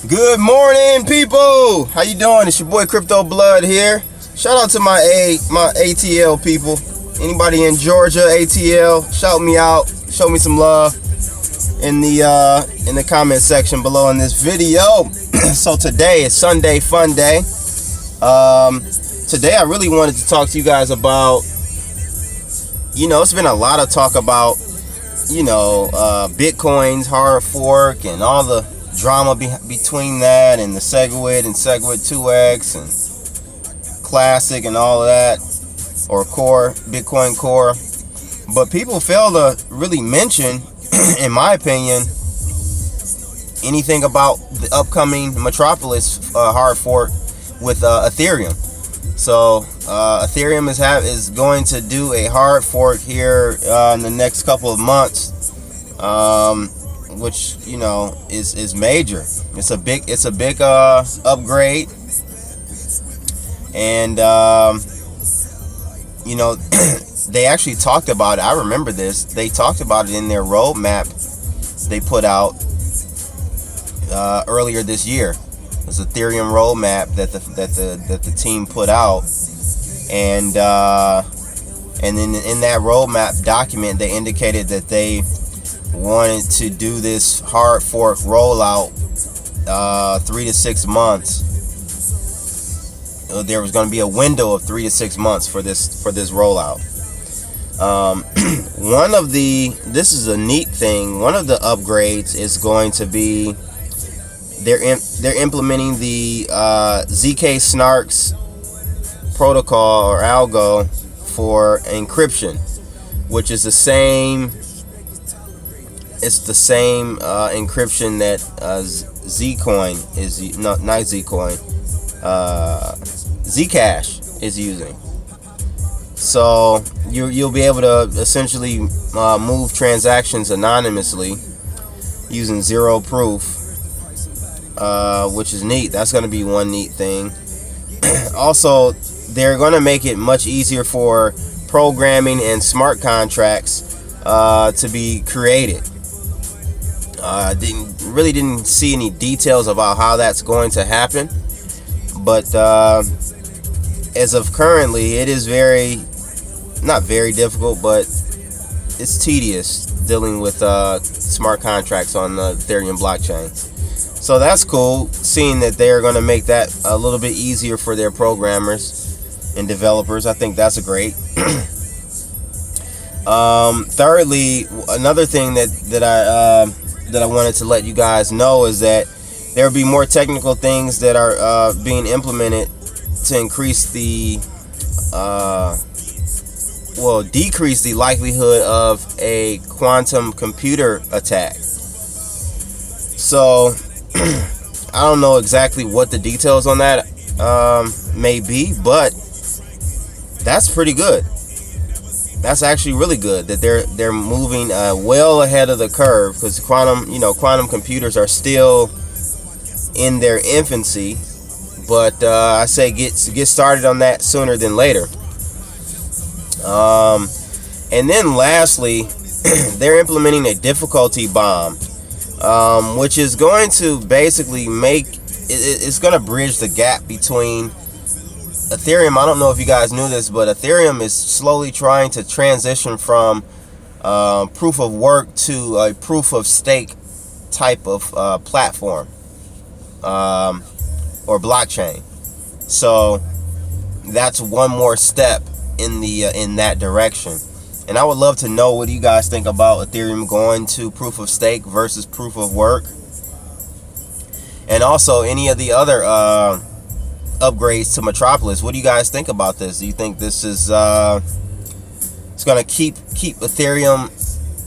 Good morning, people. How you doing? It's your boy Crypto Blood here. Shout out to my ATL people. Anybody in Georgia, ATL, shout me out. Show me some love in the comment section below in this video. So today is Sunday Fun Day. Today I really wanted to talk to you guys about, it's been a lot of talk about, Bitcoin's hard fork and all the drama between that and the Segwit and Segwit 2X and Classic and all of that, or Core, Bitcoin Core. But people fail to really mention, in my opinion, anything about the upcoming Metropolis hard fork with Ethereum. So Ethereum is going to do a hard fork here in the next couple of months, which is major. It's a big upgrade, and they actually talked about it. I remember this. They talked about it in their roadmap they put out earlier this year. It's Ethereum roadmap that the team put out, and then in that roadmap document they indicated that they wanted to do this hard fork rollout 3 to 6 months. There was going to be a window of 3 to 6 months for this rollout. This is a neat thing. One of the upgrades is going to be they're implementing the zk-snark's protocol or algo for encryption, which is the same. It's the same encryption that Zcoin is not Zcoin. Zcash is using. So you'll be able to essentially move transactions anonymously using zero proof. Which is neat. That's going to be one neat thing. Also, they're going to make it much easier for programming and smart contracts to be created. Didn't see any details about how that's going to happen, but as of currently, it is not very difficult, but it's tedious dealing with smart contracts on the Ethereum blockchain. So that's cool, seeing that they're going to make that a little bit easier for their programmers and developers. I think that's a great. Thirdly, another thing that I wanted to let you guys know is that there will be more technical things that are being implemented to increase decrease the likelihood of a quantum computer attack. So I don't know exactly what the details on that may be, but that's pretty good. That's actually really good that they're moving well ahead of the curve, because quantum computers are still in their infancy. But I say get started on that sooner than later. And then lastly, they're implementing a difficulty bomb, which is going to basically it's going to bridge the gap between Ethereum. I don't know if you guys knew this, but Ethereum is slowly trying to transition from proof of work to a proof of stake type of platform or blockchain. So that's one more step in that direction. And I would love to know what you guys think about Ethereum going to proof of stake versus proof of work, and also any of the other upgrades to Metropolis. What do you guys think about this? Do you think this is it's going to keep Ethereum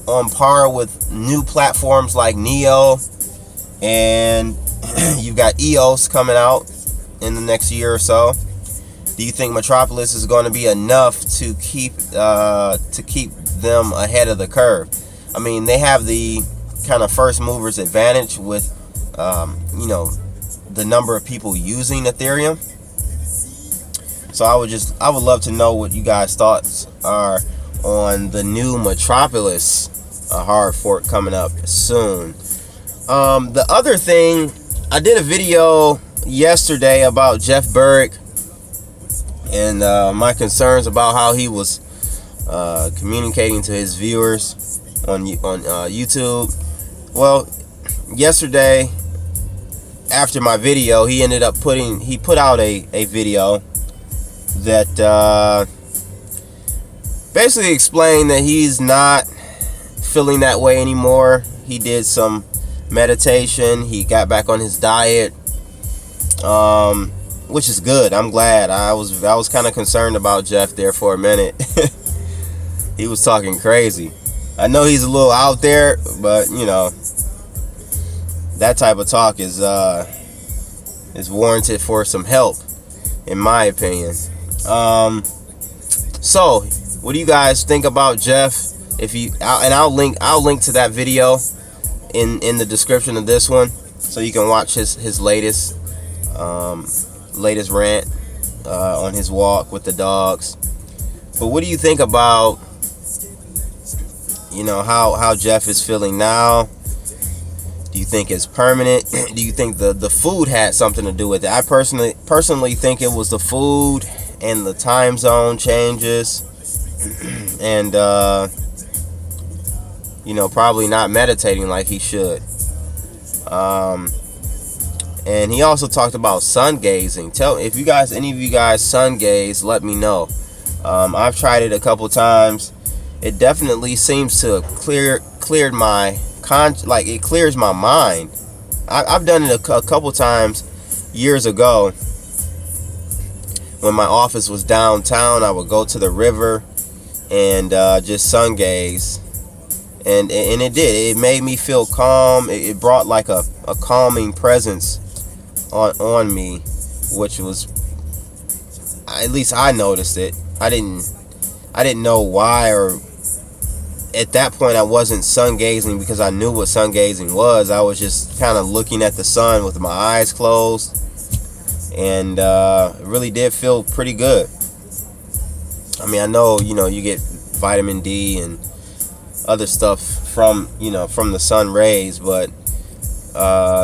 on par with new platforms like Neo, and you've got EOS coming out in the next year or so? Do you think Metropolis is going to be enough to keep them ahead of the curve? I mean, they have the kind of first movers advantage with the number of people using Ethereum. So I would love to know what you guys' thoughts are on the new Metropolis hard fork coming up soon. The other thing I did a video yesterday about Jeff Berwick and my concerns about how he was communicating to his viewers on YouTube. Well, yesterday after my video, he ended up put out a video that basically explained that he's not feeling that way anymore. He did some meditation. He got back on his diet, which is good. I'm glad. I was kind of concerned about Jeff there for a minute. He was talking crazy. I know he's a little out there, but you know, that type of talk is warranted for some help, in my opinion. So what do you guys think about Jeff? I'll link to that video in the description of this one, so you can watch his latest rant on his walk with the dogs. But what do you think about, you know, how Jeff is feeling now? Do you think it's permanent? Do you think the food had something to do with it? I personally think it was the food and the time zone changes, and you know, probably not meditating like he should. And he also talked about sun gazing. If any of you guys sun gaze, let me know. I've tried it a couple times. It definitely seems to cleared my it clears my mind. I've done it a couple times years ago. When my office was downtown, I would go to the river and just sun gaze. And it did. It made me feel calm. It brought like a calming presence on me, which was, at least I noticed it. I didn't know why, or at that point I wasn't sun gazing because I knew what sun gazing was. I was just kind of looking at the sun with my eyes closed, and it really did feel pretty good. I mean, I know, you know, you get vitamin D and other stuff from the sun rays, but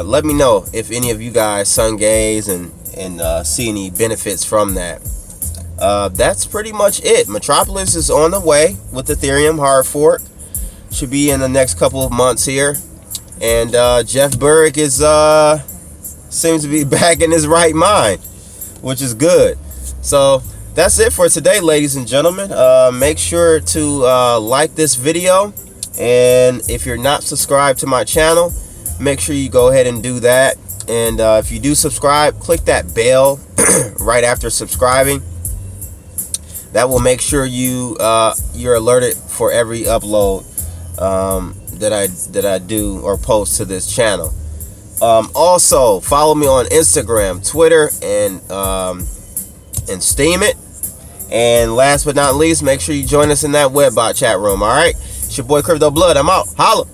let me know if any of you guys sun gaze and see any benefits from that. That's pretty much it. Metropolis is on the way with Ethereum Hardfork. Should be in the next couple of months here, and Jeff Berwick is seems to be back in his right mind, which is good. So that's it for today, ladies and gentlemen. Make sure to like this video, and if you're not subscribed to my channel, make sure you go ahead and do that. And if you do subscribe, click that bell right after subscribing. That will make sure you're alerted for every upload that I do or post to this channel. Also, follow me on Instagram, Twitter, and Steemit. And last but not least, make sure you join us in that Webbot chat room. All right, it's your boy Crypto Blood. I'm out. Holla.